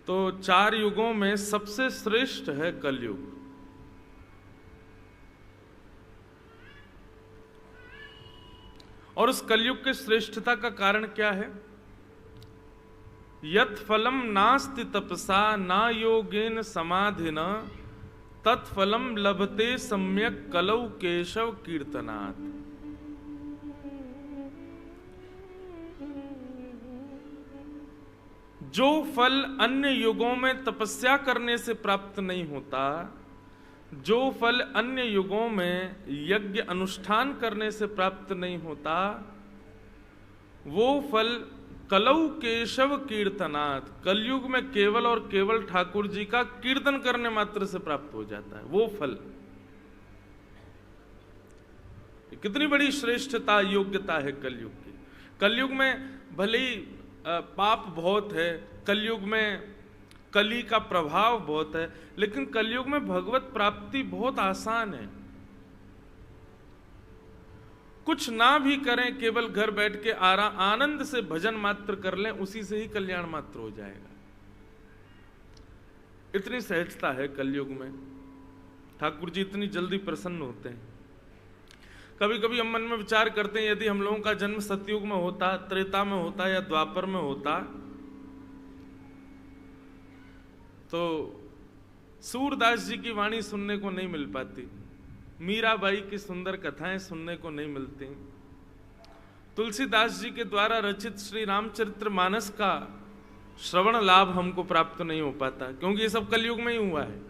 तो 4 युगों में सबसे श्रेष्ठ है कलयुग। और उस कलयुग की श्रेष्ठता का कारण क्या है? यत् फलम नास्ति तपसा ना योगेन समाधिना तत्फलम लभते सम्यक कलौ केशव कीर्तनात्। जो फल अन्य युगों में तपस्या करने से प्राप्त नहीं होता, जो फल अन्य युगों में यज्ञ अनुष्ठान करने से प्राप्त नहीं होता, वो फल कलौ केशव कीर्तनात्, कलयुग में केवल और केवल ठाकुर जी का कीर्तन करने मात्र से प्राप्त हो जाता है वो फल। कितनी बड़ी श्रेष्ठता योग्यता है कलयुग की। कलयुग में भले ही पाप बहुत है, कलयुग में कली का प्रभाव बहुत है, लेकिन कलयुग में भगवत प्राप्ति बहुत आसान है। कुछ ना भी करें, केवल घर बैठ के आनंद से भजन मात्र कर लें, उसी से ही कल्याण मात्र हो जाएगा। इतनी सहजता है कलयुग में। ठाकुर जी इतनी जल्दी प्रसन्न होते हैं। कभी कभी हम मन में विचार करते हैं, यदि हम लोगों का जन्म सतयुग में होता, त्रेता में होता या द्वापर में होता, तो सूरदास जी की वाणी सुनने को नहीं मिल पाती, मीराबाई की सुंदर कथाएं सुनने को नहीं मिलती, तुलसीदास जी के द्वारा रचित श्री रामचरितमानस का श्रवण लाभ हमको प्राप्त नहीं हो पाता, क्योंकि ये सब कलयुग में ही हुआ है।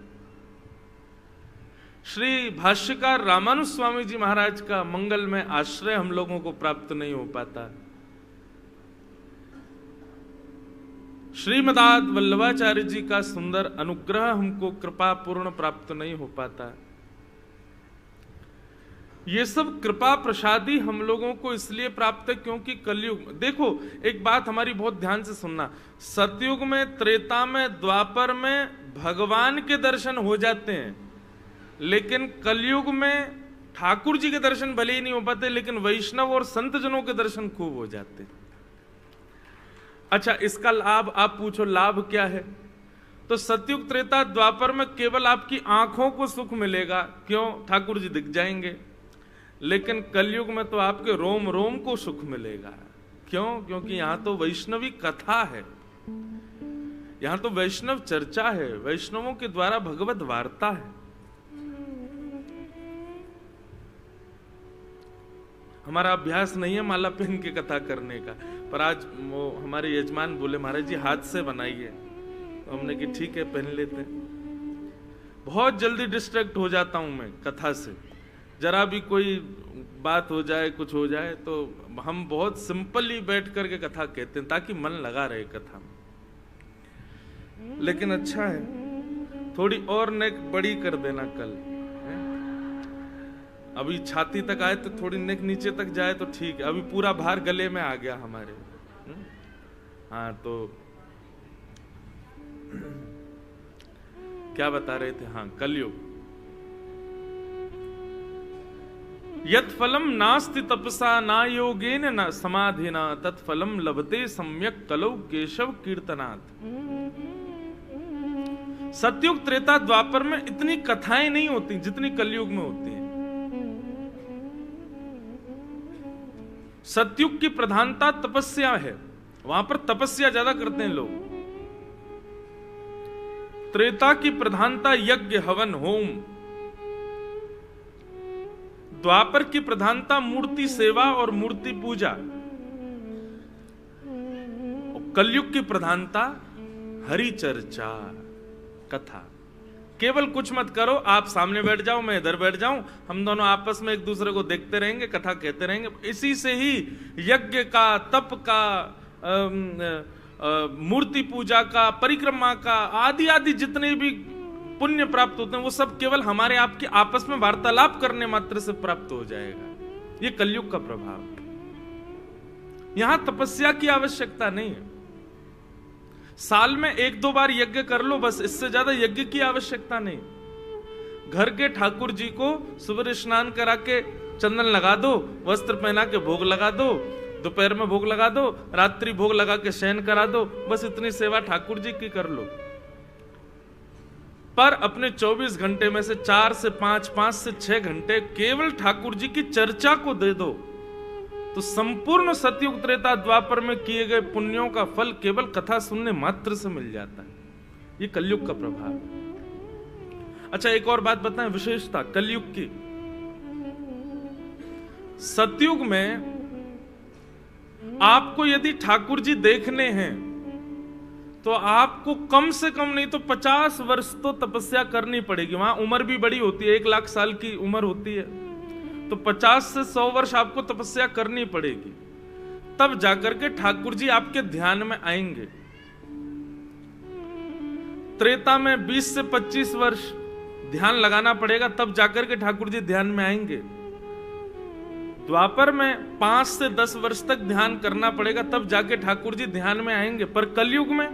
श्री भाष्यकार रामानुज स्वामी जी महाराज का मंगल में आश्रय हम लोगों को प्राप्त नहीं हो पाता, श्रीमदाद वल्लभाचार्य जी का सुंदर अनुग्रह हमको कृपा पूर्ण प्राप्त नहीं हो पाता। ये सब कृपा प्रसादी हम लोगों को इसलिए प्राप्त है क्योंकि कलयुग, देखो एक बात हमारी बहुत ध्यान से सुनना, सतयुग में, त्रेता में, द्वापर में भगवान के दर्शन हो जाते हैं, लेकिन कलयुग में ठाकुर जी के दर्शन भले ही नहीं हो पाते, लेकिन वैष्णव और संत जनों के दर्शन खूब हो जाते हैं। अच्छा, इसका लाभ आप पूछो, लाभ क्या है? तो सतयुग, त्रेता, द्वापर में केवल आपकी आंखों को सुख मिलेगा, क्यों? ठाकुर जी दिख जाएंगे। लेकिन कलयुग में तो आपके रोम रोम को सुख मिलेगा, क्यों? क्योंकि यहां तो वैष्णवी कथा है, यहां तो वैष्णव चर्चा है, वैष्णवों के द्वारा भगवत वार्ता है। हमारा अभ्यास नहीं है माला पहन के कथा करने का, पर आज वो हमारे यजमान बोले महाराज जी हाथ से बनाइए, तो हमने कि ठीक है पहन लेते हैं। बहुत जल्दी डिस्ट्रैक्ट हो जाता हूं मैं कथा से, जरा भी कोई बात हो जाए, कुछ हो जाए, तो हम बहुत सिंपली बैठ करके कथा कहते हैं ताकि मन लगा रहे कथा में। लेकिन अच्छा है, थोड़ी और नेक बड़ी कर देना कल, अभी छाती तक आए तो थोड़ी नेक नीचे तक जाए तो ठीक है, अभी पूरा भार गले में आ गया हमारे। हाँ, तो क्या बता रहे थे? हाँ, कलयुग। यत् फलम नास्ति तपसा ना योगेन न समाधिना तत्फलम लभते सम्यक कलौ केशव कीर्तनात्। सतयुग, त्रेता, द्वापर में इतनी कथाएं नहीं होती जितनी कलयुग में होती हैं। सतयुग की प्रधानता तपस्या है, वहां पर तपस्या ज्यादा करते हैं लोग। त्रेता की प्रधानता यज्ञ, हवन, होम। द्वापर की प्रधानता मूर्ति सेवा और मूर्ति पूजा। और कलयुग की प्रधानता हरि चर्चा, कथा। केवल कुछ मत करो, आप सामने बैठ जाओ, मैं इधर बैठ जाऊं, हम दोनों आपस में एक दूसरे को देखते रहेंगे, कथा कहते रहेंगे। इसी से ही यज्ञ का, तप का, मूर्ति पूजा का, परिक्रमा का, आदि आदि जितने भी पुण्य प्राप्त होते हैं वो सब केवल हमारे आपके आपस में वार्तालाप करने मात्र से प्राप्त हो जाएगा। ये कलयुग का प्रभाव। यहां तपस्या की आवश्यकता नहीं है, साल में 1-2 बार यज्ञ कर लो बस, इससे ज्यादा यज्ञ की आवश्यकता नहीं। घर के ठाकुर जी को सुबह स्नान करा के चंदन लगा दो, वस्त्र पहना के भोग लगा दो, दोपहर में भोग लगा दो, रात्रि भोग लगा के शयन करा दो, बस इतनी सेवा ठाकुर जी की कर लो। पर अपने 24 घंटे में से 4 से 5, 5 से 6 घंटे केवल ठाकुर जी की चर्चा को दे दो, तो संपूर्ण सतयुग त्रेता द्वापर में किए गए पुण्यों का फल केवल कथा सुनने मात्र से मिल जाता है। ये कलयुग का प्रभाव है। अच्छा, एक और बात बताएं, विशेषता कलयुग की। सतयुग में आपको यदि ठाकुर जी देखने हैं तो आपको कम से कम नहीं तो 50 वर्ष तो तपस्या करनी पड़ेगी। वहां उम्र भी बड़ी होती है, 1 लाख साल की उम्र होती है, तो 50 से 100 वर्ष आपको तपस्या करनी पड़ेगी, तब जाकर के ठाकुर जी आपके ध्यान में आएंगे। त्रेता में 20 से 25 वर्ष ध्यान लगाना पड़ेगा, तब जाकर के ठाकुर जी ध्यान में आएंगे। द्वापर में 5 से 10 वर्ष तक ध्यान करना पड़ेगा, तब जाके ठाकुर जी ध्यान में आएंगे। पर कलयुग में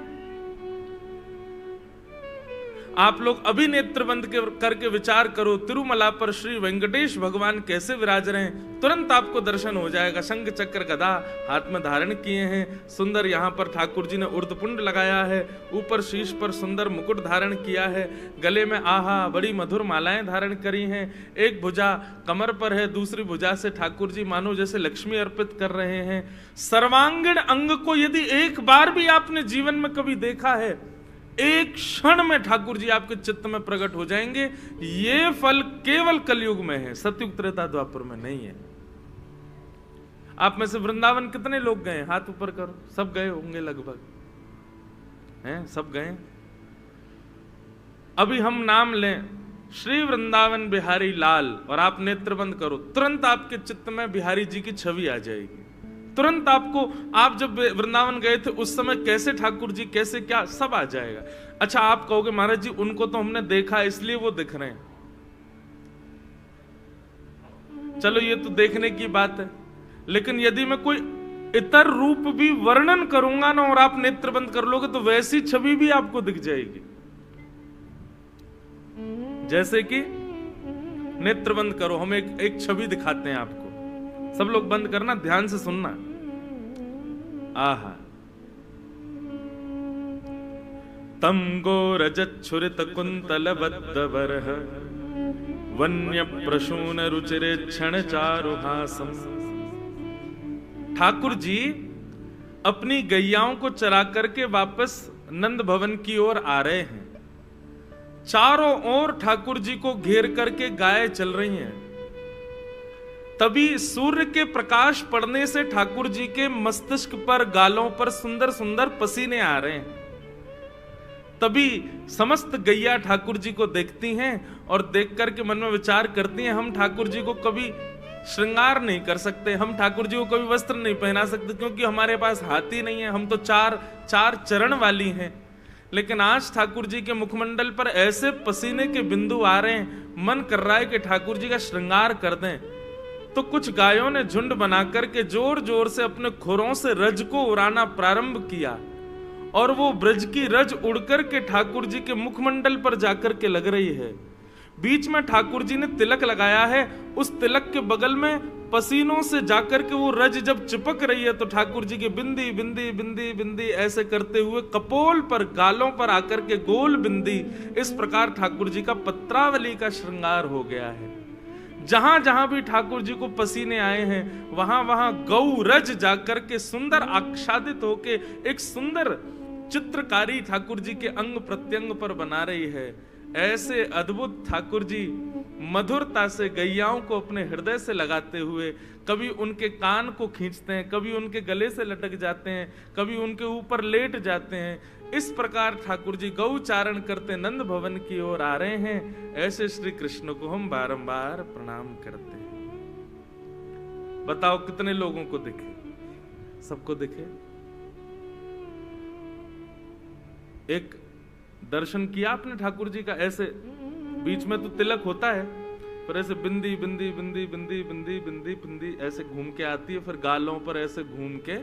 आप लोग अभी नेत्र बंद करके विचार करो, तिरुमला पर श्री वेंकटेश भगवान कैसे विराज रहे हैं, तुरंत आपको दर्शन हो जाएगा। शंख चक्र गदा हाथ में धारण किए हैं, सुंदर यहाँ पर ठाकुर जी ने उर्धपुंड लगाया है, ऊपर शीश पर सुंदर मुकुट धारण किया है, गले में आहा बड़ी मधुर मालाएं धारण करी हैं, एक भुजा कमर पर है, दूसरी भुजा से ठाकुर जी मानो जैसे लक्ष्मी अर्पित कर रहे हैं। सर्वांगीण अंग को यदि एक बार भी आपने जीवन में कभी देखा है, एक क्षण में ठाकुर जी आपके चित्त में प्रकट हो जाएंगे। ये फल केवल कलयुग में है, सतयुग त्रेता द्वापर में नहीं है। आप में से वृंदावन कितने लोग गए? हाथ ऊपर करो। सब गए होंगे लगभग, हैं? सब गए। अभी हम नाम लें श्री वृंदावन बिहारी लाल और आप नेत्र बंद करो, तुरंत आपके चित्त में बिहारी जी की छवि आ जाएगी। तुरंत आपको, आप जब वृंदावन गए थे उस समय कैसे ठाकुर जी, कैसे क्या, सब आ जाएगा। अच्छा, आप कहोगे महाराज जी उनको तो हमने देखा इसलिए वो दिख रहे हैं। चलो ये तो देखने की बात है, लेकिन यदि मैं कोई इतर रूप भी वर्णन करूंगा ना और आप नेत्र बंद कर लोगे तो वैसी छवि भी आपको दिख जाएगी। जैसे कि नेत्र बंद करो, हम एक छवि दिखाते हैं आपको। सब लोग बंद करना, ध्यान से सुनना। आहा, तम गोरजच्छुरित कुंतल बद्धवरः वन्य प्रसून रुचिरे क्षण चारुहासम। ठाकुर जी अपनी गैयाओं को चरा करके वापस नंद भवन की ओर आ रहे हैं। चारों ओर ठाकुर जी को घेर करके गायें चल रही हैं। तभी सूर्य के प्रकाश पड़ने से ठाकुर जी के मस्तिष्क पर, गालों पर सुंदर सुंदर पसीने आ रहे हैं। तभी समस्त गैया ठाकुर जी को देखती हैं और देख करके मन में विचार करती हैं, हम ठाकुर जी को कभी श्रृंगार नहीं कर सकते, हम ठाकुर जी को कभी वस्त्र नहीं पहना सकते, क्योंकि हमारे पास हाथी नहीं है, हम तो चार चरण वाली हैं। लेकिन आज ठाकुर जी के मुखमंडल पर ऐसे पसीने के बिंदु आ रहे हैं, मन कर रहा है कि ठाकुर जी का श्रृंगार कर दें। तो कुछ गायों ने झुंड बनाकर के जोर जोर से अपने खुरों से रज को उड़ाना प्रारंभ किया और वो ब्रज की रज उड़कर के ठाकुर जी के मुखमंडल पर जाकर के लग रही है। बीच में ठाकुर जी ने तिलक लगाया है, उस तिलक के बगल में पसीनों से जाकर के वो रज जब चिपक रही है तो ठाकुर जी की बिंदी बिंदी बिंदी बिंदी ऐसे करते हुए कपोल पर, गालों पर आकर के गोल बिंदी, इस प्रकार ठाकुर जी का पत्रावली का श्रृंगार हो गया है। जहां जहां भी ठाकुर जी को पसीने आए हैं वहां वहां गौ रज जाकर के सुंदर आच्छादित होके एक सुंदर चित्रकारी ठाकुर जी के अंग प्रत्यंग पर बना रही है। ऐसे अद्भुत ठाकुर जी मधुरता से गैयाओं को अपने हृदय से लगाते हुए कभी उनके कान को खींचते हैं, कभी उनके गले से लटक जाते हैं, कभी उनके ऊपर लेट जाते हैं। इस प्रकार ठाकुर जी गौचारण करते नंद भवन की ओर आ रहे हैं। ऐसे श्री कृष्ण को हम बारंबार प्रणाम करते हैं। बताओ कितने लोगों को दिखे? सबको दिखे? एक दर्शन किया आपने ठाकुर जी का? ऐसे बीच में तो तिलक होता है, पर ऐसे बिंदी बिंदी बिंदी बिंदी बिंदी बिंदी बिंदी ऐसे घूम के आती है, फिर गालों पर ऐसे घूम के,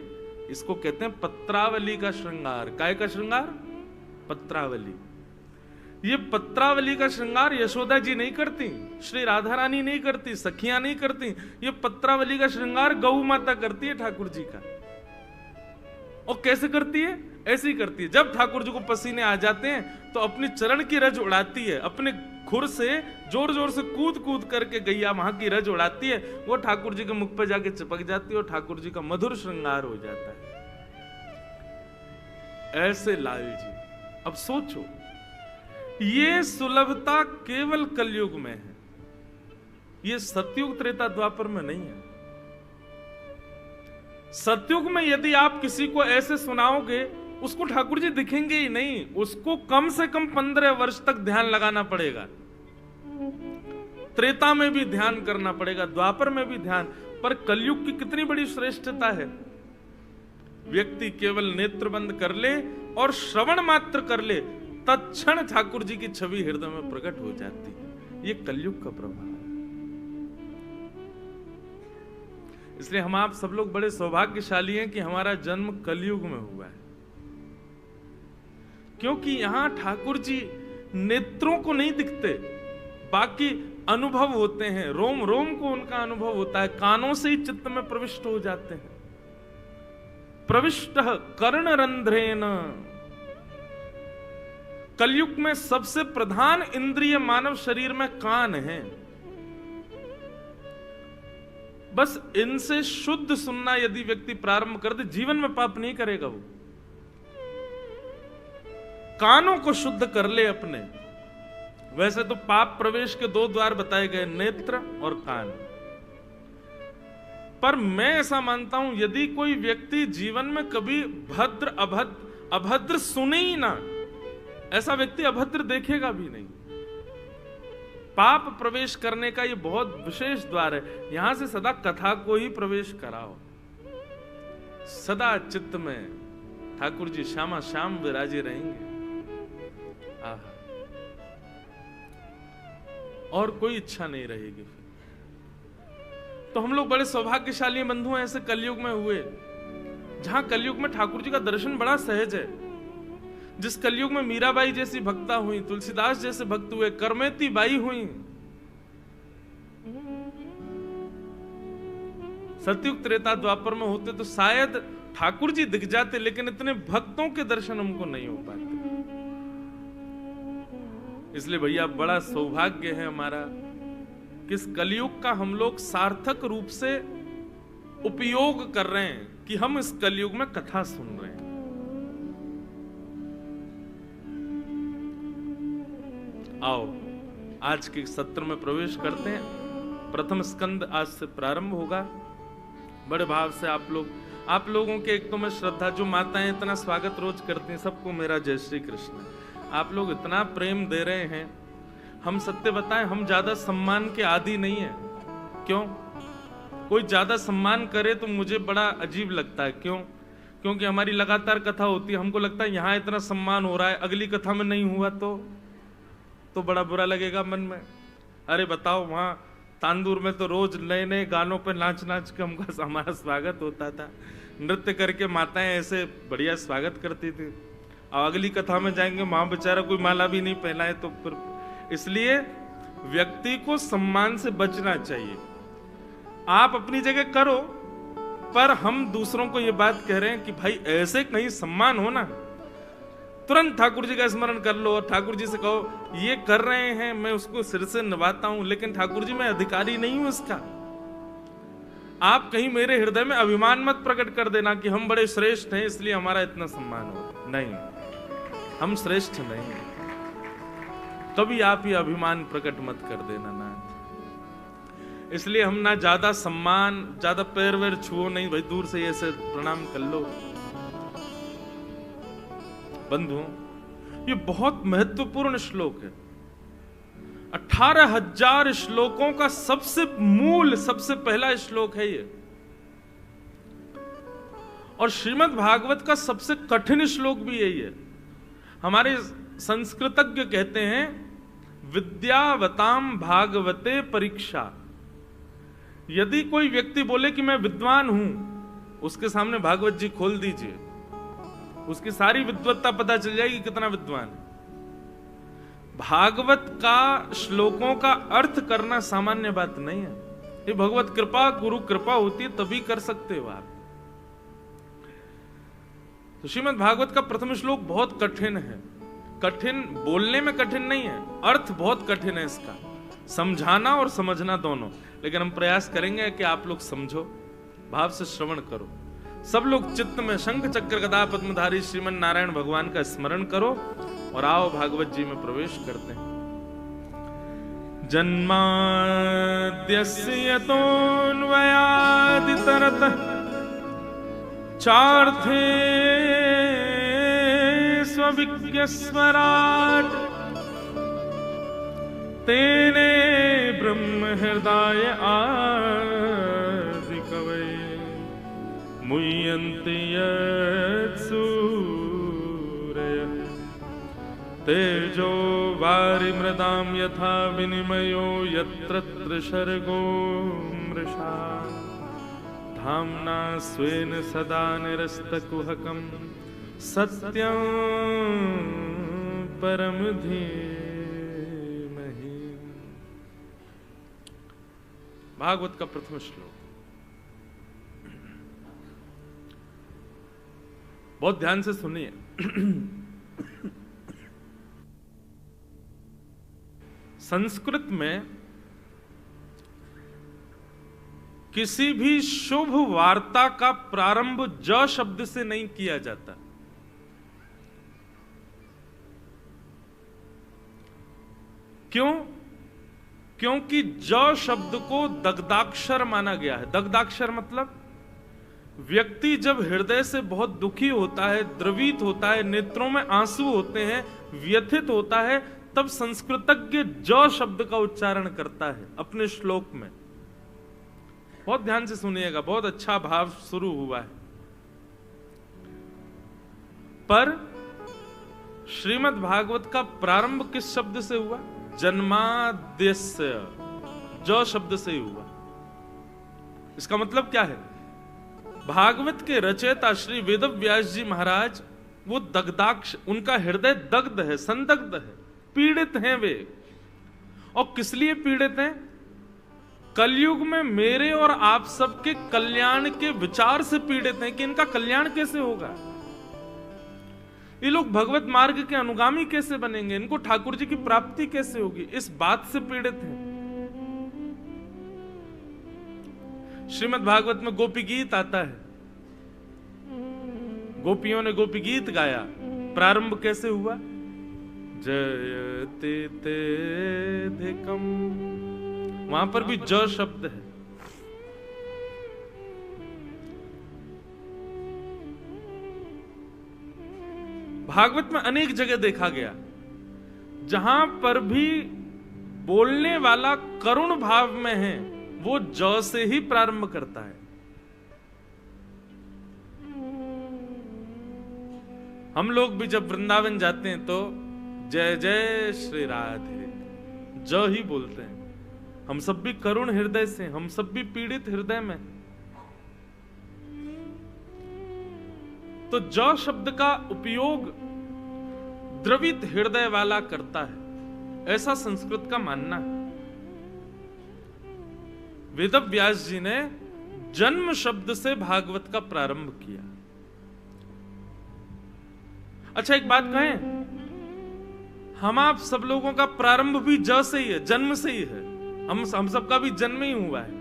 इसको कहते हैं पत्रावली का श्रृंगार। काय का श्रृंगार? पत्रावली। ये पत्रावली का श्रृंगार यशोदा जी नहीं करती, श्री राधा रानी नहीं करती, सखियां नहीं करती, ये पत्रावली का श्रृंगार गौ माता करती है ठाकुर जी का। और कैसे करती है? ऐसे ही करती है। जब ठाकुर जी को पसीने आ जाते हैं तो अपनी चरण की रज उड़ाती है, अपने खुर से जोर जोर से कूद कूद करके गैया वहां की रज उड़ाती है, वो ठाकुर जी के मुख पर जाके चिपक जाती है और ठाकुर जी का मधुर श्रृंगार हो जाता है। ऐसे लाल जी, अब सोचो, ये सुलभता केवल कलयुग में है, ये सतयुग त्रेता द्वापर में नहीं है। सतयुग में यदि आप किसी को ऐसे सुनाओगे, उसको ठाकुर जी दिखेंगे ही नहीं, उसको कम से कम 15 वर्ष तक ध्यान लगाना पड़ेगा। त्रेता में भी ध्यान करना पड़ेगा, द्वापर में भी ध्यान। पर कलयुग की कितनी बड़ी श्रेष्ठता है, व्यक्ति केवल नेत्र बंद कर ले और श्रवण मात्र कर ले, तत्क्षण ठाकुर जी की छवि हृदय में प्रकट हो जाती है। ये कलयुग का प्रभाव। इसलिए हम आप सब लोग बड़े सौभाग्यशाली हैं कि हमारा जन्म कलयुग में हुआ है, क्योंकि यहां ठाकुर जी नेत्रों को नहीं दिखते, बाकी अनुभव होते हैं, रोम रोम को उनका अनुभव होता है, कानों से ही चित्त में प्रविष्ट हो जाते हैं। प्रविष्ट कर्ण रंध्रेन। कलयुग में सबसे प्रधान इंद्रिय मानव शरीर में कान है। बस इनसे शुद्ध सुनना यदि व्यक्ति प्रारंभ कर दे, जीवन में पाप नहीं करेगा वो। कानों को शुद्ध कर ले अपने। वैसे तो पाप प्रवेश के 2 द्वार बताए गए, नेत्र और कान। पर मैं ऐसा मानता हूं, यदि कोई व्यक्ति जीवन में कभी भद्र अभद्र सुने ही ना, ऐसा व्यक्ति अभद्र देखेगा भी नहीं। पाप प्रवेश करने का ये बहुत विशेष द्वार है। यहां से सदा कथा को ही प्रवेश कराओ। सदा चित्त में ठाकुर जी श्यामा श्याम विराजे रहेंगे। आहा, और कोई इच्छा नहीं रहेगी। तो हम लोग बड़े सौभाग्यशाली बंधु हैं ऐसे कलयुग में हुए, जहां कलयुग में ठाकुर जी का दर्शन बड़ा सहज है। जिस कलयुग में मीराबाई जैसी भक्ता हुई, तुलसीदास जैसे भक्त हुए, करमेती बाई हुई, सतयुग त्रेता द्वापर में होते तो शायद ठाकुर जी दिख जाते, लेकिन इतने भक्तों के दर्शन हमको नहीं हो पाते। इसलिए भैया बड़ा सौभाग्य है हमारा कि इस कलयुग का हम लोग सार्थक रूप से उपयोग कर रहे हैं, कि हम इस कलयुग में कथा सुन रहे हैं। आओ आज के सत्र में प्रवेश करते हैं। प्रथम स्कंद आज से प्रारंभ होगा। बड़े भाव से आप लोगों के, एक तो मैं श्रद्धा, जो माताएं इतना स्वागत रोज करती हैं, सबको मेरा जय श्री कृष्ण। आप लोग इतना प्रेम दे रहे हैं। हम सत्य बताएं, हम ज्यादा सम्मान के आदी नहीं है। क्यों? कोई ज्यादा सम्मान करे तो मुझे बड़ा अजीब लगता है। क्यों? क्योंकि हमारी लगातार कथा होती है, हमको लगता है यहां इतना सम्मान हो रहा है, अगली कथा में नहीं हुआ तो बड़ा बुरा लगेगा मन में। अरे बताओ, वहां तांदूर में तो रोज नए नए गानों पे नाच नाच के हमारा स्वागत होता था। नृत्य करके माताएं ऐसे बढ़िया स्वागत करती थी। और अगली कथा में जाएंगे, वहां बेचारा कोई माला भी नहीं पहना है। तो फिर इसलिए व्यक्ति को सम्मान से बचना चाहिए। आप अपनी जगह करो, पर हम दूसरों को ये बात कह रहे हैं कि भाई ऐसे कहीं सम्मान हो ना, तुरंत ठाकुर जी का स्मरण कर लो और ठाकुर जी से कहो ये कर रहे हैं, मैं उसको सिर से निभाता हूं, लेकिन ठाकुर जी मैं अधिकारी नहीं हूं इसका। आप कहीं मेरे हृदय में अभिमान मत प्रकट कर देना कि हम बड़े श्रेष्ठ हैं इसलिए हमारा इतना सम्मान हो। नहीं, हम श्रेष्ठ नहीं, कभी आप ये अभिमान प्रकट मत कर देना नाथ। इसलिए हम ना ज्यादा सम्मान, ज्यादा पैर वैर छुओ नहीं, भाई दूर से ऐसे प्रणाम कर लो। बंधु, ये बहुत महत्वपूर्ण श्लोक है। 18,000 श्लोकों का सबसे मूल, सबसे पहला श्लोक है ये। और श्रीमद् भागवत का सबसे कठिन श्लोक भी यही है। हमारे संस्कृतज्ञ कहते हैं विद्यावताम भागवते परीक्षा। यदि कोई व्यक्ति बोले कि मैं विद्वान हूं, उसके सामने भागवत जी खोल दीजिए, उसकी सारी विद्वत्ता पता चल जाएगी कितना विद्वान है। भागवत का श्लोकों का अर्थ करना सामान्य बात नहीं है। ये भगवत कृपा, गुरु कृपा होती है तभी कर सकते हो आप। तो श्रीमद् भागवत का प्रथम श्लोक बहुत कठिन है। कठिन बोलने में कठिन नहीं है, अर्थ बहुत कठिन है इसका, समझाना और समझना दोनों। लेकिन हम प्रयास करेंगे कि आप लोग समझो, भाव से श्रवण करो। सब लोग चित्त में शंख चक्र गदा पद्मधारी श्रीमन नारायण भगवान का स्मरण करो और आओ भागवत जी में प्रवेश करते हैं। जन्माद्यस्य यतोऽन्वयादितरतः चार्थे स्वविज्ञस्वराट् तेने ब्रह्म हृदय आदि कवये मुह्यन्ति यत्सूरयः तेजो वारिमृदां यथा विनिमयो यत्र त्रिसर्गो मृषा धाम्ना स्वेन सदा निरस्तकुहकं सत्यं परम धीमहि। भागवत का प्रथम श्लोक बहुत ध्यान से सुनिए। संस्कृत में किसी भी शुभ वार्ता का प्रारंभ ज शब्द से नहीं किया जाता। क्यों? क्योंकि ज शब्द को दग्धाक्षर माना गया है। दग्धाक्षर मतलब व्यक्ति जब हृदय से बहुत दुखी होता है, द्रवित होता है, नेत्रों में आंसू होते हैं, व्यथित होता है, तब संस्कृतज्ञ ज शब्द का उच्चारण करता है अपने श्लोक में। बहुत ध्यान से सुनिएगा, बहुत अच्छा भाव शुरू हुआ है। पर श्रीमद् भागवत का प्रारंभ किस शब्द से हुआ? जन्माद्यस्य, ज शब्द से ही हुआ। इसका मतलब क्या है? भागवत के रचयिता श्री वेदव्यास जी महाराज, वो दग्धाक्ष, उनका हृदय दग्ध है, संदग्ध है, पीड़ित हैं वे। और किस लिए पीड़ित हैं? कलयुग में मेरे और आप सबके कल्याण के विचार से पीड़ित हैं कि इनका कल्याण कैसे होगा, ये लोग भगवत मार्ग के अनुगामी कैसे बनेंगे, इनको ठाकुर जी की प्राप्ति कैसे होगी, इस बात से पीड़ित हैं। श्रीमद् भागवत में गोपी गीत आता है, गोपियों ने गोपी गीत गाया। प्रारंभ कैसे हुआ? जयते तेधिकम, वहां पर भी ज शब्द है। भागवत में अनेक जगह देखा गया जहां पर भी बोलने वाला करुण भाव में है, वो ज से ही प्रारंभ करता है। हम लोग भी जब वृंदावन जाते हैं तो जय जय श्री राधे ज ही बोलते हैं। हम सब भी करुण हृदय से, हम सब भी पीड़ित हृदय में। तो ज शब्द का उपयोग द्रवित हृदय वाला करता है, ऐसा संस्कृत का मानना है। वेदव्यास जी ने जन्म शब्द से भागवत का प्रारंभ किया। अच्छा एक बात कहें, हम आप सब लोगों का प्रारंभ भी ज से ही है, जन्म से ही है। हम सबका भी जन्म ही हुआ है।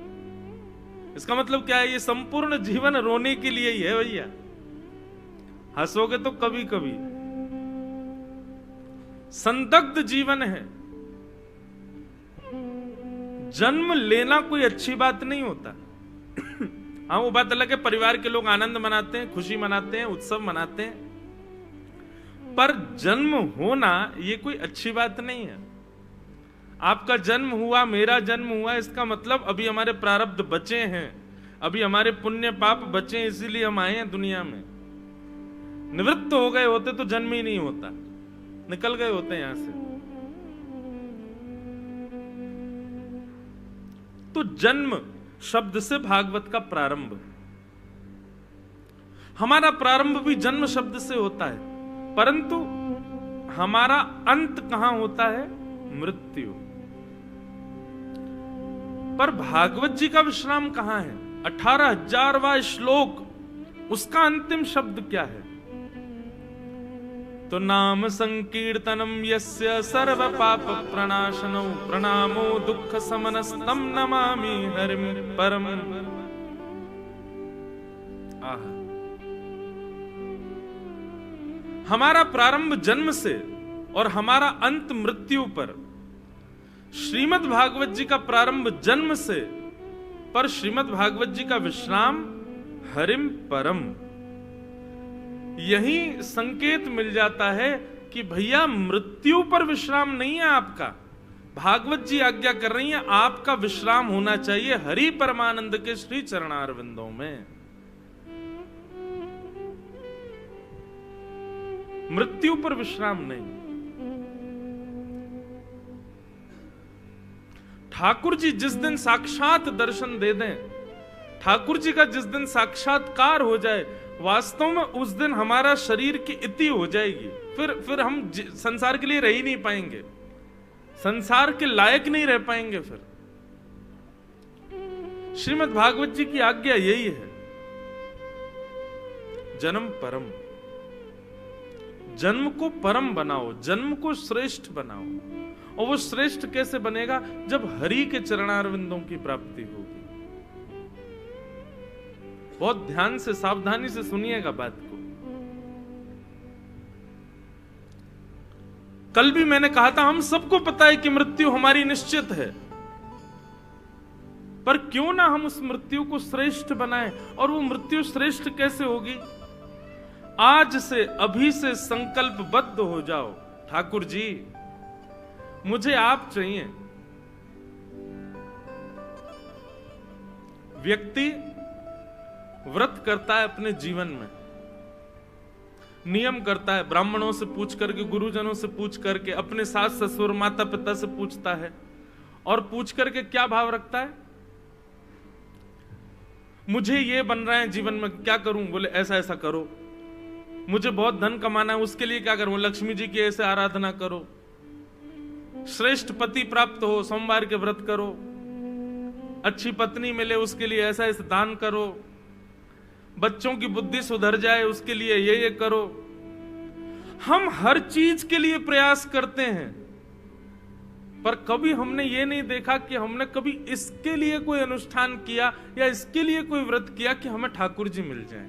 इसका मतलब क्या है? ये संपूर्ण जीवन रोने के लिए ही है भैया। हंसोगे तो कभी कभी, संदग्ध जीवन है। जन्म लेना कोई अच्छी बात नहीं होता। हाँ, वो बात अलग है, परिवार के लोग आनंद मनाते हैं, खुशी मनाते हैं, उत्सव मनाते हैं, पर जन्म होना ये कोई अच्छी बात नहीं है। आपका जन्म हुआ, मेरा जन्म हुआ, इसका मतलब अभी हमारे प्रारब्ध बचे हैं, अभी हमारे पुण्य पाप बचे हैं, इसीलिए हम आए हैं दुनिया में। निवृत्त हो गए होते तो जन्म ही नहीं होता, निकल गए होते यहां से। तो जन्म शब्द से भागवत का प्रारंभ, हमारा प्रारंभ भी जन्म शब्द से होता है। परंतु हमारा अंत कहां होता है? मृत्यु। पर भागवत जी का विश्राम कहां है? 18,000वां श्लोक, उसका अंतिम शब्द क्या है? तो नाम संकीर्तनम यस्य सर्व पाप प्रणाशनो प्रणामो दुख समनस्तम नमामि हरिम परम। हमारा प्रारंभ जन्म से और हमारा अंत मृत्यु पर। श्रीमद् भागवत जी का प्रारंभ जन्म से, पर श्रीमद् भागवत जी का विश्राम हरिम परम। यही संकेत मिल जाता है कि भैया मृत्यु पर विश्राम नहीं है आपका। भागवत जी आज्ञा कर रही है आपका विश्राम होना चाहिए हरि परमानंद के श्री चरणारविंदों में। मृत्यु पर विश्राम नहीं। ठाकुर जी जिस दिन साक्षात दर्शन दे दें, ठाकुर जी का जिस दिन साक्षात्कार हो जाए, वास्तव में उस दिन हमारा शरीर की इति हो जाएगी। फिर हम संसार के लिए रह ही नहीं पाएंगे, संसार के लायक नहीं रह पाएंगे। फिर श्रीमद् भागवत जी की आज्ञा यही है, जन्म परम। जन्म को परम बनाओ, जन्म को श्रेष्ठ बनाओ। और वो श्रेष्ठ कैसे बनेगा? जब हरि के चरणारविंदों की प्राप्ति होगी। बहुत ध्यान से, सावधानी से सुनिएगा बात को। कल भी मैंने कहा था, हम सबको पता है कि मृत्यु हमारी निश्चित है, पर क्यों ना हम उस मृत्यु को श्रेष्ठ बनाएं। और वो मृत्यु श्रेष्ठ कैसे होगी? आज से, अभी से संकल्पबद्ध हो जाओ, ठाकुर जी मुझे आप चाहिए। व्यक्ति व्रत करता है अपने जीवन में, नियम करता है, ब्राह्मणों से पूछ करके, गुरुजनों से पूछ करके, अपने सास ससुर माता पिता से पूछता है, और पूछ करके क्या भाव रखता है? मुझे ये बन रहा है जीवन में, क्या करूं? बोले ऐसा ऐसा करो। मुझे बहुत धन कमाना है, उसके लिए क्या करूं? लक्ष्मी जी की ऐसे आराधना करो। श्रेष्ठ पति प्राप्त हो, सोमवार के व्रत करो। अच्छी पत्नी मिले, उसके लिए ऐसा ऐसा दान करो। बच्चों की बुद्धि सुधर जाए, उसके लिए ये करो। हम हर चीज के लिए प्रयास करते हैं, पर कभी हमने ये नहीं देखा कि हमने कभी इसके लिए कोई अनुष्ठान किया या इसके लिए कोई व्रत किया कि हमें ठाकुर जी मिल जाएं।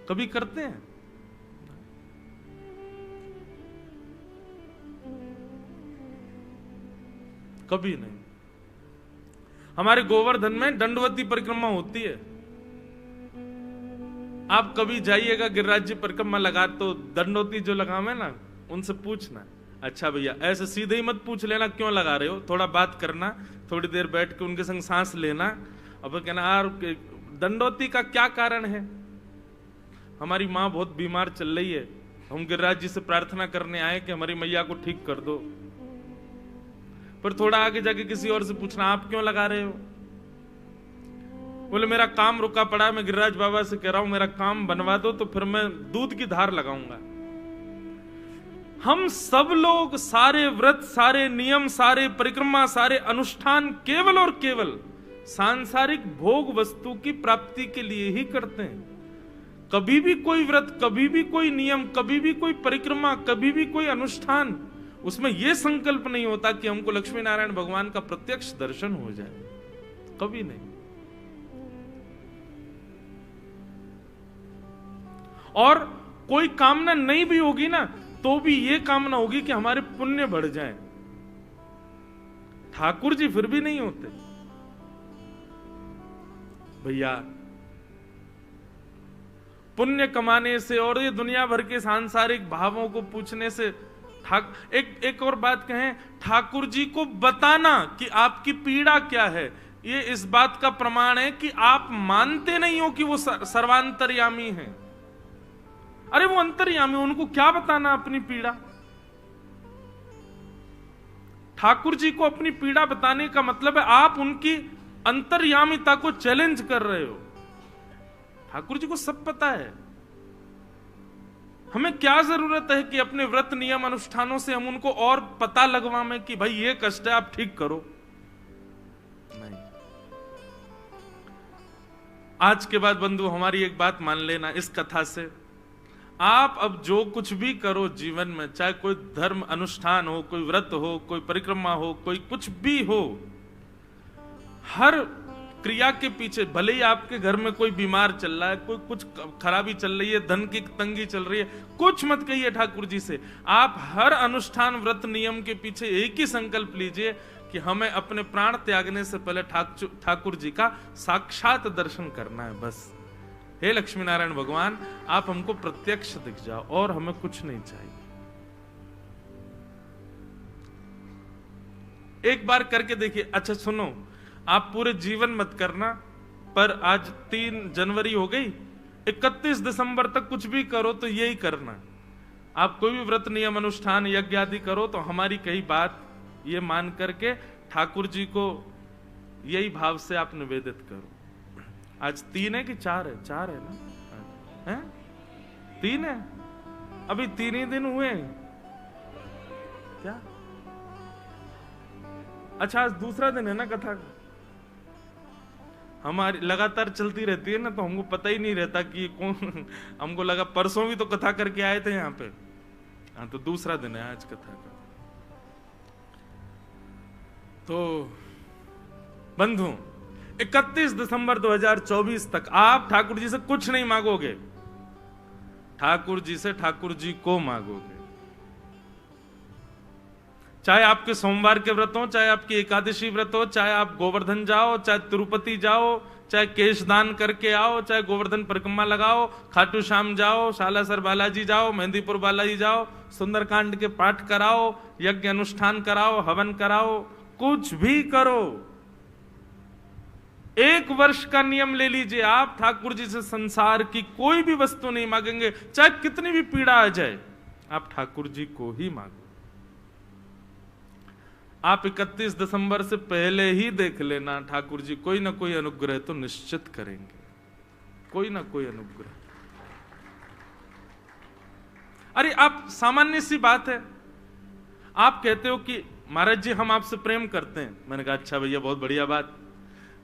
कभी करते हैं? कभी नहीं। हमारे गोवर्धन में दंडवती परिक्रमा होती है। आप कभी जाइएगा गिरिराज जी परिक्रमा लगा, तो दंडवती जो लगावे ना, उनसे पूछना, अच्छा भैया ऐसे सीधे ही मत पूछ लेना क्यों लगा रहे हो, थोड़ा बात करना, थोड़ी देर बैठ के उनके संग सांस लेना, अब कहना यार दंडवती का क्या कारण है? हमारी माँ बहुत बीमार चल रही है, हम गिरिराज जी से प्रार्थना करने आए कि हमारी मैया को ठीक कर दो। पर थोड़ा आगे जाके किसी और से पूछना, आप क्यों लगा रहे हो? बोले मेरा काम रुका पड़ा है, मैं गिरिराज बाबा से कह रहा हूं मेरा काम बनवा दो, तो फिर मैं दूध की धार लगाऊंगा। हम सब लोग सारे व्रत, सारे नियम, सारे परिक्रमा, सारे अनुष्ठान केवल और केवल सांसारिक भोग वस्तु की प्राप्ति के लिए ही करते हैं। कभी भी कोई व्रत, कभी भी कोई नियम, कभी भी कोई परिक्रमा, कभी भी कोई अनुष्ठान, उसमें यह संकल्प नहीं होता कि हमको लक्ष्मी नारायण भगवान का प्रत्यक्ष दर्शन हो जाए। कभी नहीं। और कोई कामना नहीं भी होगी ना, तो भी यह कामना होगी कि हमारे पुण्य बढ़ जाएं। ठाकुर जी फिर भी नहीं होते भैया। पुण्य कमाने से और ये दुनिया भर के सांसारिक भावों को पूछने से एक और बात कहें, ठाकुर जी को बताना कि आपकी पीड़ा क्या है, ये इस बात का प्रमाण है कि आप मानते नहीं हो कि वो सर्वांतर्यामी हैं। अरे वो अंतर्यामी, उनको क्या बताना अपनी पीड़ा? ठाकुर जी को अपनी पीड़ा बताने का मतलब है आप उनकी अंतर्यामिता को चैलेंज कर रहे हो। ठाकुर जी को सब पता है, हमें क्या जरूरत है कि अपने व्रत नियम अनुष्ठानों से हम उनको और पता लगवाएं कि भाई ये कष्ट है, आप ठीक करो। नहीं। आज के बाद बंधु हमारी एक बात मान लेना इस कथा से, आप अब जो कुछ भी करो जीवन में, चाहे कोई धर्म अनुष्ठान हो, कोई व्रत हो, कोई परिक्रमा हो, कोई कुछ भी हो, हर क्रिया के पीछे, भले ही आपके घर में कोई बीमार चल रहा है, कोई कुछ खराबी चल रही है, धन की तंगी चल रही है, कुछ मत कहिए ठाकुर जी से। आप हर अनुष्ठान व्रत नियम के पीछे एक ही संकल्प लीजिए कि हमें अपने प्राण त्यागने से पहले ठाकुर जी का साक्षात दर्शन करना है, बस। हे लक्ष्मी नारायण भगवान, आप हमको प्रत्यक्ष दिख जाओ और हमें कुछ नहीं चाहिए। एक बार करके देखिए। अच्छा सुनो, आप पूरे जीवन मत करना, पर आज 3 जनवरी हो गई, 31 दिसंबर तक कुछ भी करो तो यही करना। आप कोई भी व्रत नियम अनुष्ठान यज्ञ आदि करो तो हमारी कही बात ये मान करके ठाकुर जी को यही भाव से आप निवेदित करो। आज 3 है कि 4 है? 4 है ना? है 3 है, अभी 3 ही दिन हुए क्या? अच्छा, आज दूसरा दिन है ना कथा का। हमारी लगातार चलती रहती है ना, तो हमको पता ही नहीं रहता कि कौन। हमको लगा परसों भी तो कथा करके आए थे यहाँ पे। हाँ, तो दूसरा दिन है आज कथा का। तो बंधु 31 दिसंबर 2024 तक आप ठाकुर जी से कुछ नहीं मांगोगे, ठाकुर जी से ठाकुर जी को मांगोगे। चाहे आपके सोमवार के व्रत हो, चाहे आपकी एकादशी व्रत हो, चाहे आप गोवर्धन जाओ, चाहे तिरुपति जाओ, चाहे केश दान करके आओ, चाहे गोवर्धन परिक्रमा लगाओ, खाटू श्याम जाओ, शालासर बालाजी जाओ, मेहंदीपुर बालाजी जाओ, सुंदरकांड के पाठ कराओ, यज्ञ अनुष्ठान कराओ, हवन कराओ, कुछ भी करो। 1 वर्ष का नियम ले लीजिए, आप ठाकुर जी से संसार की कोई भी वस्तु नहीं मांगेंगे, चाहे कितनी भी पीड़ा आ जाए, आप ठाकुर जी को ही मांगो। आप 31 दिसंबर से पहले ही देख लेना, ठाकुर जी कोई ना कोई अनुग्रह तो निश्चित करेंगे, कोई ना कोई अनुग्रह। अरे आप, सामान्य सी बात है, आप कहते हो कि महाराज जी हम आपसे प्रेम करते हैं। मैंने कहा अच्छा भैया, बहुत बढ़िया बात,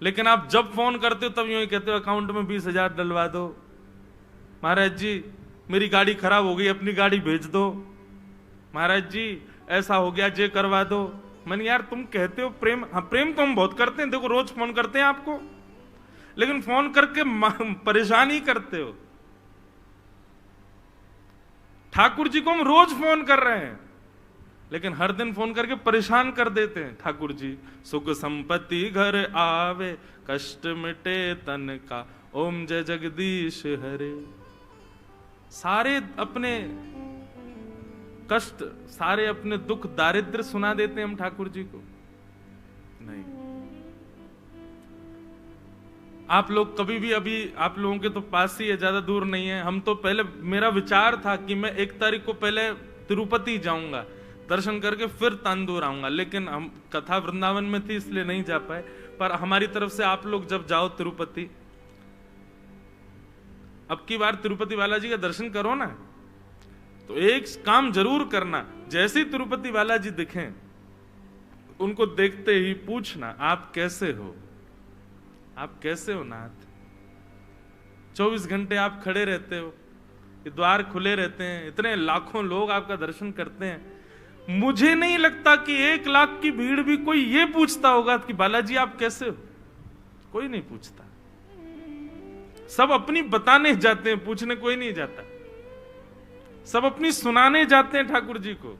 लेकिन आप जब फोन करते हो तब यूं ही कहते हो अकाउंट में 20,000 डलवा दो, महाराज जी मेरी गाड़ी खराब हो गई, अपनी गाड़ी भेज दो, महाराज जी ऐसा हो गया, जे करवा दो। मैंने यार तुम कहते हो प्रेम, हाँ प्रेम तो हम बहुत करते हैं, देखो रोज फोन करते हैं आपको, लेकिन फोन करके परेशान ही करते हो। ठाकुर जी को हम रोज फोन कर रहे हैं, लेकिन हर दिन फोन करके परेशान कर देते हैं। ठाकुर जी सुख संपत्ति घर आवे, कष्ट मिटे तन का, ओम जय जगदीश हरे। सारे अपने कष्ट, सारे अपने दुख दारिद्र सुना देते हैं हम ठाकुर जी को? नहीं। आप लोग कभी भी, अभी आप लोगों के तो पास ही है, ज्यादा दूर नहीं है। हम तो पहले, मेरा विचार था कि मैं 1 तारीख को पहले तिरुपति जाऊंगा, दर्शन करके फिर तांदूर आऊंगा, लेकिन हम कथा वृंदावन में थी इसलिए नहीं जा पाए। पर हमारी तरफ से आप लोग जब जाओ तिरुपति, अब की बार तिरुपति बालाजी का दर्शन करो ना, तो एक काम जरूर करना, जैसे ही तिरुपति बालाजी दिखें, उनको देखते ही पूछना आप कैसे हो, आप कैसे हो नाथ। 24 घंटे आप खड़े रहते हो, ये द्वार खुले रहते हैं, इतने लाखों लोग आपका दर्शन करते हैं। मुझे नहीं लगता कि 1 लाख की भीड़ भी कोई ये पूछता होगा कि बालाजी आप कैसे हो। कोई नहीं पूछता, सब अपनी बताने जाते हैं, पूछने कोई नहीं जाता। सब अपनी सुनाने जाते हैं ठाकुर जी को।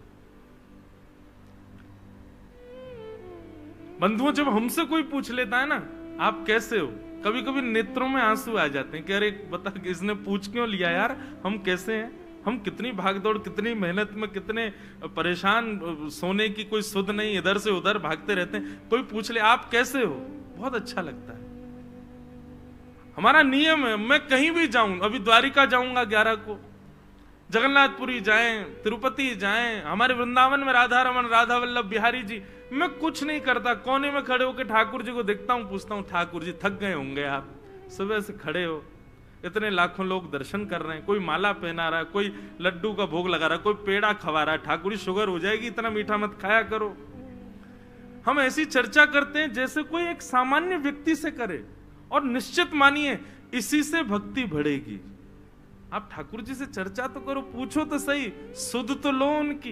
बंधुओं, जब हमसे कोई पूछ लेता है ना आप कैसे हो, कभी कभी नेत्रों में आंसू आ जाते हैं कि अरे बता इसने पूछ क्यों लिया यार, हम कैसे हैं, हम कितनी भागदौड़, कितनी मेहनत में, कितने परेशान, सोने की कोई सुध नहीं, इधर से उधर भागते रहते हैं, कोई पूछ ले आप कैसे हो, बहुत अच्छा लगता है। हमारा नियम है, मैं कहीं भी जाऊं, अभी द्वारिका जाऊंगा 11 को, जगन्नाथपुरी जाएं, तिरुपति जाएं, हमारे वृंदावन में राधा रमन, राधा वल्लभ बिहारी जी, मैं कुछ नहीं करता, कोने में खड़े होकर ठाकुर जी को देखता हूं, पूछता हूं ठाकुर जी थक गए होंगे आप, सुबह से खड़े हो, इतने लाखों लोग दर्शन कर रहे हैं, कोई माला पहना रहा है, कोई लड्डू का भोग लगा रहा है, कोई पेड़ा खवा रहा है। ठाकुर जी शुगर हो जाएगी, इतना मीठा मत खाया करो। हम ऐसी चर्चा करते हैं जैसे कोई एक सामान्य व्यक्ति से करे, और निश्चित मानिए इसी से भक्ति बढ़ेगी। आप ठाकुर जी से चर्चा तो करो, पूछो तो सही, सुध तो लो उनकी।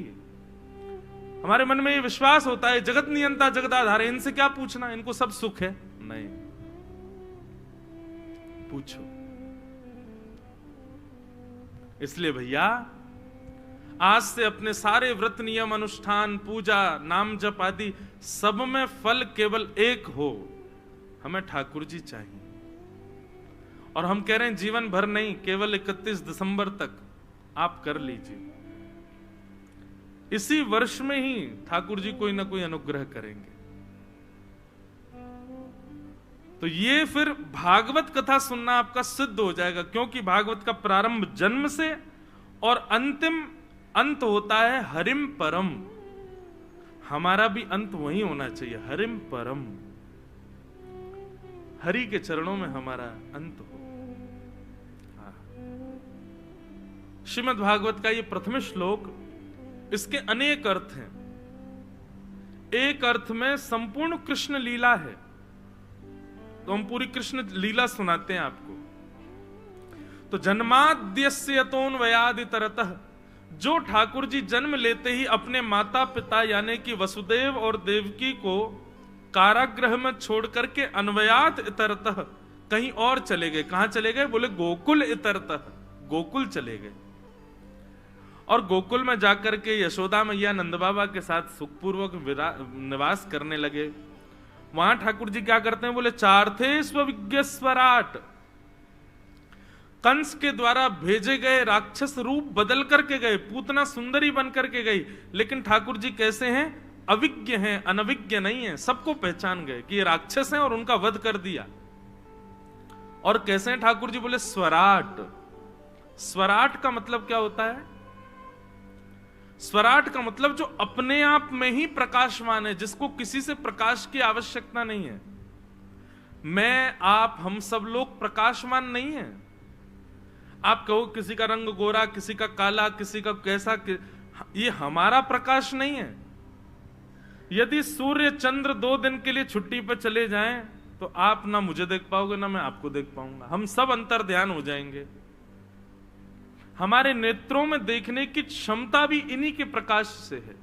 हमारे मन में ये विश्वास होता है जगत नियंता जगदाधार, इनसे क्या पूछना, इनको सब सुख है। नहीं, पूछो। इसलिए भैया आज से अपने सारे व्रत नियम अनुष्ठान पूजा नाम जप आदि सब में फल केवल एक हो, हमें ठाकुर जी चाहिए। और हम कह रहे हैं जीवन भर नहीं, केवल 31 दिसंबर तक आप कर लीजिए। इसी वर्ष में ही ठाकुर जी कोई ना कोई अनुग्रह करेंगे। तो ये फिर भागवत कथा सुनना आपका सिद्ध हो जाएगा, क्योंकि भागवत का प्रारंभ जन्म से और अंतिम अंत होता है हरिम परम। हमारा भी अंत वही होना चाहिए, हरिम परम, हरि के चरणों में हमारा अंत हो। श्रीमद् भागवत का ये प्रथम श्लोक, इसके अनेक अर्थ हैं। एक अर्थ में संपूर्ण कृष्ण लीला है, तो हम पूरी कृष्ण लीला सुनाते हैं आपको। तो जन्माद्यस्य यतोऽन्वयादितरतः, जो ठाकुर जी जन्म लेते ही अपने माता पिता यानी कि वसुदेव और देवकी को कारागृह में छोड़ करके अन्वयात इतरतः कहीं और चले गए। कहां चले गए? बोले गोकुल इतरतः, गोकुल चले गए। और गोकुल में जाकर के यशोदा मैया नंद बाबा के साथ सुखपूर्वक निवास करने लगे। वहां ठाकुर जी क्या करते हैं? बोले चार्थे स्वविज्ञ स्वराट, कंस के द्वारा भेजे गए राक्षस रूप बदल करके गए, पूतना सुंदरी बन करके गई, लेकिन ठाकुर जी कैसे हैं? अविज्ञ हैं, अनविज्ञ नहीं है। सबको पहचान गए कि ये राक्षस हैं और उनका वध कर दिया। और कैसे हैं ठाकुर जी? बोले स्वराट। स्वराट का मतलब क्या होता है? स्वराट का मतलब जो अपने आप में ही प्रकाशमान है, जिसको किसी से प्रकाश की आवश्यकता नहीं है। मैं, आप, हम सब लोग प्रकाशमान नहीं है। आप कहो किसी का रंग गोरा, किसी का काला, किसी का कैसा, ये हमारा प्रकाश नहीं है। यदि सूर्य चंद्र 2 दिन के लिए छुट्टी पर चले जाएं तो आप ना मुझे देख पाओगे ना मैं आपको देख पाऊंगा, हम सब अंतर ध्यान हो जाएंगे। हमारे नेत्रों में देखने की क्षमता भी इन्हीं के प्रकाश से है।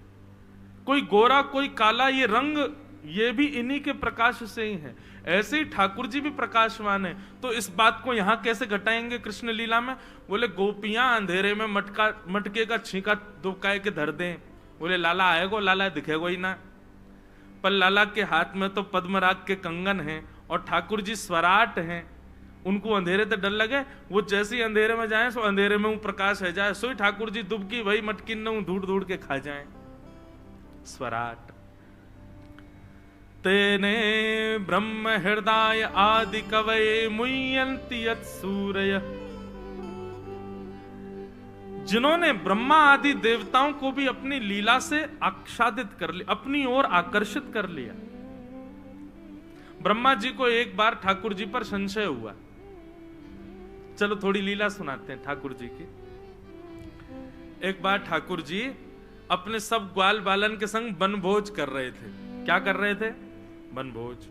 कोई गोरा कोई काला, ये रंग ये भी इन्हीं के प्रकाश से ही है। ऐसे ही ठाकुर जी भी प्रकाशवान है। तो इस बात को यहां कैसे घटाएंगे कृष्ण लीला में? बोले गोपियां अंधेरे में मटके का छींका दुबकाए के धर दें, बोले लाला आएगो, लाला दिखेगो ही ना। पर लाला के हाथ में तो पद्मराग के कंगन हैं और ठाकुर जी स्वराट हैं, उनको अंधेरे से डर लगे। वो जैसे ही अंधेरे में जाए सो अंधेरे में वो प्रकाश है जाए, सोई ठाकुर जी दुबकी वही मटकी न धूड़ धूड़ के खा जाए। स्वराट। तेने ब्रह्म हृदय आदि कवये मुह्यन्ति यत् सूरय, जिन्होंने ब्रह्मा आदि देवताओं को भी अपनी लीला से आच्छादित कर लिया, अपनी ओर आकर्षित कर लिया। ब्रह्मा जी को एक बार ठाकुर जी पर संशय हुआ। चलो थोड़ी लीला सुनाते हैं ठाकुर जी की। एक बार ठाकुर जी अपने सब ग्वाल बालन के संग बनभोज कर रहे थे। क्या कर रहे थे? बनभोज।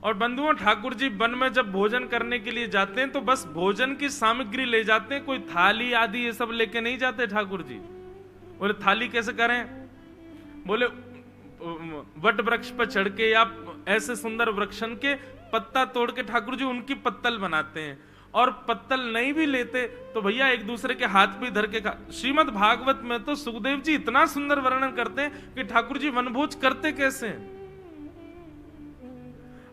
और बंधुओं, ठाकुर जी वन में जब भोजन करने के लिए जाते हैं तो बस भोजन की सामग्री ले जाते हैं, कोई थाली आदि ये सब लेके नहीं जाते ठाकुर जी। बोले थाली कैसे करें? बोले वट वृक्ष पर चढ़ के या ऐसे सुंदर वृक्षन के पत्ता तोड़ के ठाकुर जी उनकी पत्तल बनाते हैं। और पत्तल नहीं भी लेते तो भैया एक दूसरे के हाथ पे धर के खा। श्रीमद् भागवत में तो सुखदेव जी इतना सुंदर वर्णन करते हैं कि ठाकुर जी वनभोज करते कैसे हैं।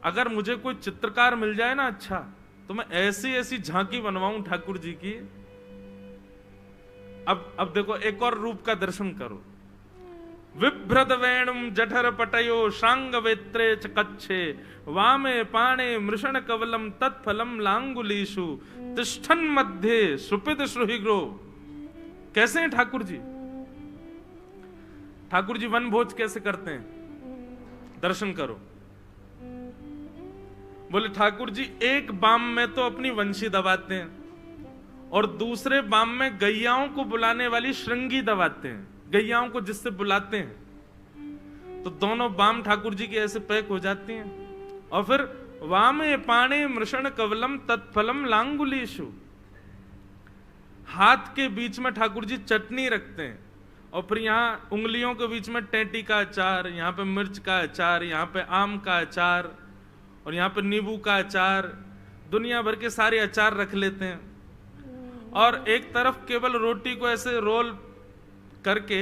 अगर मुझे कोई चित्रकार मिल जाए ना अच्छा, तो मैं ऐसी ऐसी झांकी बनवाऊं ठाकुर जी की। अब देखो एक और रूप का दर्शन करो। विभ्रद वेणुम जठर पटयो शांग वेत्रे च कच्छे वामे पाणे मृषण कवलम तत्फलम लांगुलीषु तिष्ठन मध्ये सुपित श्रुहिग्रो। कैसे हैं ठाकुर जी? ठाकुर जी वन भोज कैसे करते हैं? दर्शन करो। बोले ठाकुर जी एक बाम में तो अपनी वंशी दबाते हैं और दूसरे बाम में गैयाओं को बुलाने वाली श्रृंगी दबाते हैं, गैयाओं को जिससे बुलाते हैं। तो दोनों बाम ठाकुर जी के ऐसे पैक हो जाती हैं। और फिर वामे पाणे मृषण कवलम तत्फलम लांगुलीशु, हाथ के बीच में ठाकुर जी चटनी रखते हैं और फिर यहाँ उंगलियों के बीच में टेंटी का अचार, यहाँ पे मिर्च का अचार, यहाँ पे आम का अचार और यहाँ पे नींबू का अचार, दुनिया भर के सारे अचार रख लेते हैं। और एक तरफ केवल रोटी को ऐसे रोल करके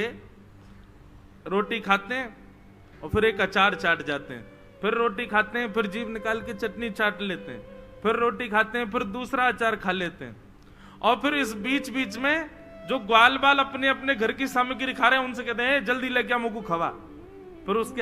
रोटी खाते हैं और फिर एक अचार चाट जाते हैं, फिर रोटी खाते हैं, फिर जीभ निकाल के चटनी चाट लेते हैं, फिर रोटी खाते हैं, फिर दूसरा अचार खा लेते हैं। और फिर इस बीच बीच में जो ग्वाल बाल अपने अपने घर की सामग्री खा रहे हैं उनसे कहते हैं जल्दी लेके मुझको खवा, फिर उसके